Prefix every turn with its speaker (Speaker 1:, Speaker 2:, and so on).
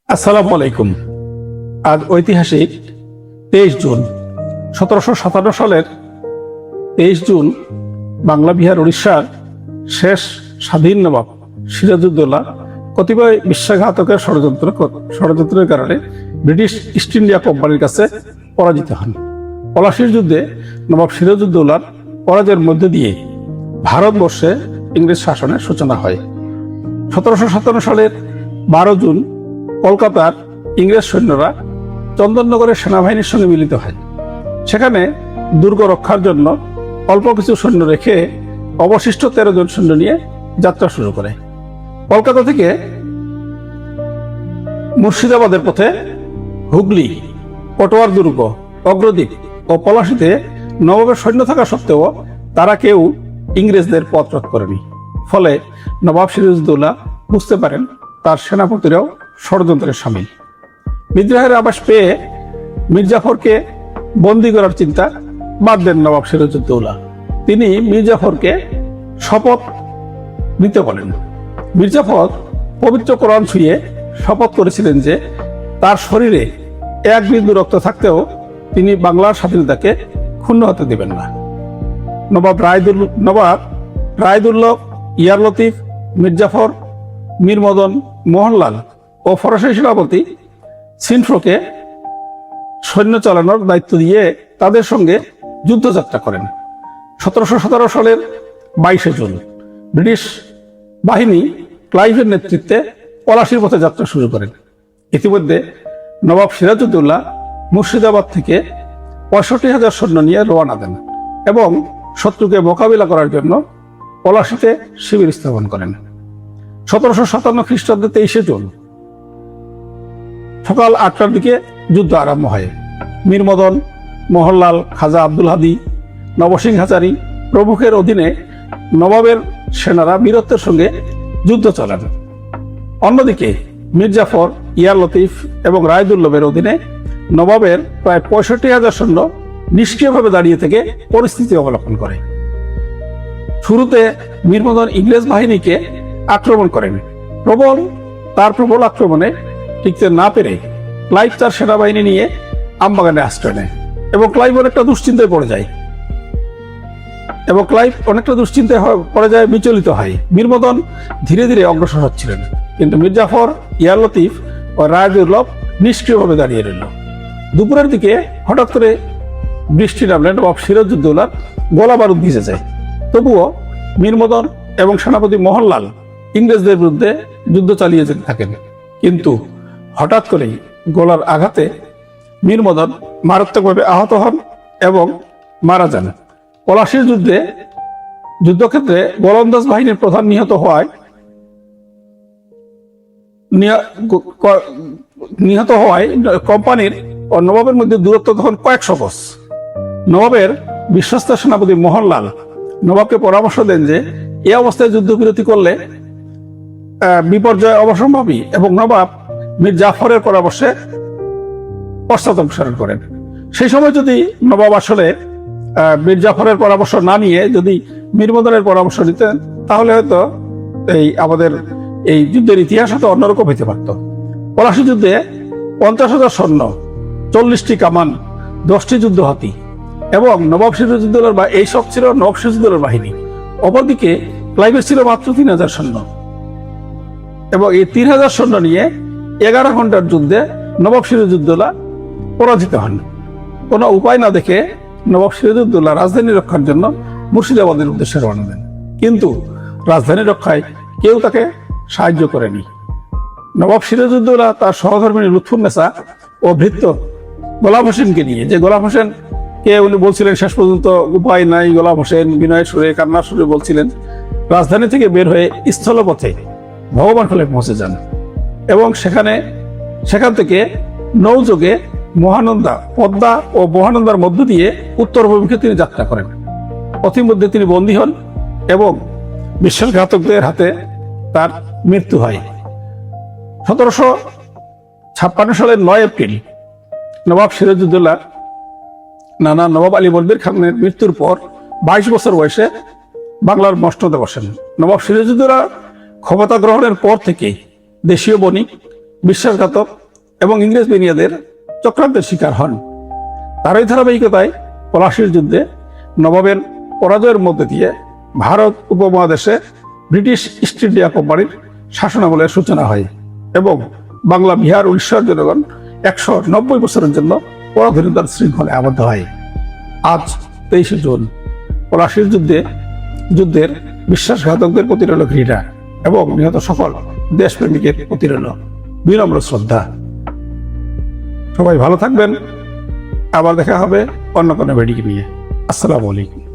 Speaker 1: আসসালামু আলাইকুম। আজ ঐতিহাসিক 23 জুন 1757 সালের 23 জুন বাংলা বিহার উড়িষ্যার শেষ স্বাধীন নবাব সিরাজউদ্দৌলা কতিপয় বিশ্বাসঘাতকের ষড়যন্ত্রের কারণে ব্রিটিশ ইস্ট ইন্ডিয়া কোম্পানির কাছে পরাজিত হন। পলাশীর যুদ্ধে নবাব সিরাজউদ্দৌলার পরাজয়ের মধ্য দিয়ে ভারতবর্ষে ইংরেজ শাসনের সূচনা হয়। 1757 সালের 12 জুন কলকাতার ইংরেজ সৈন্যরা চন্দননগরের সেনাবাহিনীর সঙ্গে মিলিত হয়। সেখানে দুর্গ রক্ষার জন্য অল্প কিছু সৈন্য রেখে অবশিষ্ট 13 জন সৈন্য নিয়ে যাত্রা শুরু করে। কলকাতা থেকে মুর্শিদাবাদের পথে হুগলি, পটোয়ার দুর্গ, অগ্রদ্বীপ ও পলাশীতে নবাবের সৈন্য থাকা সত্ত্বেও তারা কেউ ইংরেজদের পথ রোধ করেনি। ফলে নবাব সিরাজউদ্দৌলা বুঝতে পারেন তার সেনাপতিরাও ষড়যন্ত্রের সামিল। বিদ্রোহের আভাস পেয়ে মির্জাফরকে বন্দী করার চিন্তা বাদ দেন নবাব সিরাজউদ্দৌলা। তিনি মির্জাফরকে শপথ নিতে বলেন। মির্জাফর পবিত্র কোরআন ছুঁয়ে শপথ করেছিলেন যে তার শরীরে এক বিন্দু রক্ত থাকতেও তিনি বাংলার স্বাধীনতাকে ক্ষুণ্ণ হতে দেবেন না। নবাব রায়দুল্লভ, ইয়ার লতিফ, মির্জাফর, মীর মদন, মোহনলাল ও ফরাসি সেনাপতি সিনফ্রোকে সৈন্য চালানোর দায়িত্ব দিয়ে তাদের সঙ্গে যুদ্ধযাত্রা করেন। 1717 সালের 22 জুন ব্রিটিশ বাহিনী ক্লাইভের নেতৃত্বে পলাশীর পথে যাত্রা শুরু করেন। ইতিমধ্যে নবাব সিরাজউদ্দৌলা মুর্শিদাবাদ থেকে 65,000 সৈন্য নিয়ে রওনা দেন এবং শত্রুকে মোকাবিলা করার জন্য পলাশীতে শিবির স্থাপন করেন। 1757 খ্রিস্টাব্দে 23 জুন সকাল 8টার দিকে যুদ্ধ আরম্ভ হয়। মীর মদন, মোহনলাল, খাজা আব্দুল হাদি, নবসিংহাচারী প্রমুখের অধীনে নবাবের সেনারা বীরত্বের সঙ্গে যুদ্ধ চালান। অন্যদিকে মির্জাফর, ইয়ার লতিফ এবং রায়দুল্লভের অধীনে নবাবের প্রায় 65,000 সৈন্য নিষ্ক্রিয়ভাবে দাঁড়িয়ে থেকে পরিস্থিতি অবলোকন করে। শুরুতে মীর মদন ইংরেজ বাহিনীকে আক্রমণ করেন। প্রবল আক্রমণে টিকতে না পেরে ক্লাইভ তার সেনাবাহিনী নিয়ে আমবাগানে আশ্রয় নেয় এবং ক্লাইভ অনেকটা দুশ্চিন্তায় পড়ে যায়, বিচলিত হয়। মীর মদন ধীরে ধীরে অগ্রসর হচ্ছিলেন, কিন্তু মির্জাফর, ইয়ার লতিফ ও রায়দুল্লভ নিষ্ক্রিয়ভাবে দাঁড়িয়ে রইল। দুপুরের দিকে হঠাৎ করে বৃষ্টি নামলে নবাব সিরাজউদ্দৌলার গোলা বারুদ ভিজে যায়। তবুও মীর মদন এবং সেনাপতি মোহনলাল ইংরেজদের বিরুদ্ধে যুদ্ধ চালিয়ে যেতে থাকেন, কিন্তু হঠাৎ করেই গোলার আঘাতে মীর মদন মারাত্মকভাবে আহত হন এবং মারা যান। পলাশীর যুদ্ধক্ষেত্রে গোলন্দাজ বাহিনীর প্রধান নিহত হওয়ায় কোম্পানির ও নবাবের মধ্যে দূরত্ব তখন কয়েকশো গজ। নবাবের বিশ্বস্ত সেনাপতি মোহনলাল নবাবকে পরামর্শ দেন যে এই অবস্থায় যুদ্ধবিরতি করলে বিপর্যয় অবসম্ভাবী এবং নবাব মীর জাফরের পরামর্শে পশ্চাদপসরণ করেন। সেই সময় যদি নবাব আসলে মীর জাফরের পরামর্শ না নিয়ে যদি মীর মদনের পরামর্শ নিতেন, তাহলে হয়তো আমাদের এই যুদ্ধের ইতিহাস হয়তো অন্যরকম হইতে পারত। পলাশী যুদ্ধে 50,000 সৈন্য, 40টি কামান, 10টি যুদ্ধ হাতি এবং নবাব সিরাজউদ্দৌলার এই সব ছিল নবাব সিরাজউদ্দৌলার বাহিনী। অপরদিকে ক্লাইভের ছিল মাত্র 3,000 সৈন্য এবং এই 3,000 সৈন্য নিয়ে 11 ঘন্টার যুদ্ধে নবাব সিরাজউদ্দৌলা পরাজিত হন। কোনো উপায় না দেখে নবাব সিরাজউদ্দৌলা রাজধানী রক্ষার জন্য মুর্শিদাবাদের উদ্দেশ্যে রওনা দেন, কিন্তু রাজধানী রক্ষায় কেউ তাকে সাহায্য করেনি। নবাব সিরাজউদ্দৌলা তার সহধর্মিণী লুৎফুন্নেসা ও ভৃত্য গোলাম হোসেনকে নিয়ে, যে গোলাম হোসেনকে উনি বলছিলেন শেষ পর্যন্ত উপায় নাই, গোলাম হোসেন বিনয়ের সুরে কান্নার সুরে বলছিলেন, রাজধানী থেকে বের হয়ে স্থলপথে ভগবানখালে পৌঁছে যান এবং সেখান থেকে নৌযোগে মহানন্দা, পদ্মা ও মহানন্দার মধ্য দিয়ে উত্তর অভিমুখে তিনি যাত্রা করেন। পথিমধ্যে তিনি বন্দী হন এবং বিশ্বাসঘাতকদের হাতে তার মৃত্যু হয়। 1756 সালের 9 এপ্রিল নবাব সিরাজউদ্দৌলা নানা নবাব আলী মনবির খানের মৃত্যুর পর 22 বছর বয়সে বাংলার মসনদে বসেন। নবাব সিরাজউদ্দৌলা ক্ষমতা গ্রহণের পর থেকে দেশীয় বণিক বিশ্বাসঘাতক এবং ইংরেজ বেনিয়াদের চক্রান্তের শিকার হন। তারই ধারাবাহিকতায় পলাশীর যুদ্ধে নবাবের পরাজয়ের মধ্যে দিয়ে ভারত উপমহাদেশে ব্রিটিশ ইস্ট ইন্ডিয়া কোম্পানির শাসনামলের সূচনা হয় এবং বাংলা, বিহার, উড়িষ্যার জনগণ 190 বছরের জন্য পরাধীনতার শৃঙ্খলে আবদ্ধ হয়। আজ 23 জুন পলাশীর যুদ্ধের বিশ্বাসঘাতকদের প্রতি রইল ঘৃণা এবং নিহত সকল দেশপ্রেমিকের প্রতি রইল বিনম্র শ্রদ্ধা। সবাই ভালো থাকবেন। আবার দেখা হবে অন্য কোনো ভিডিও নিয়ে। আসসালামু আলাইকুম।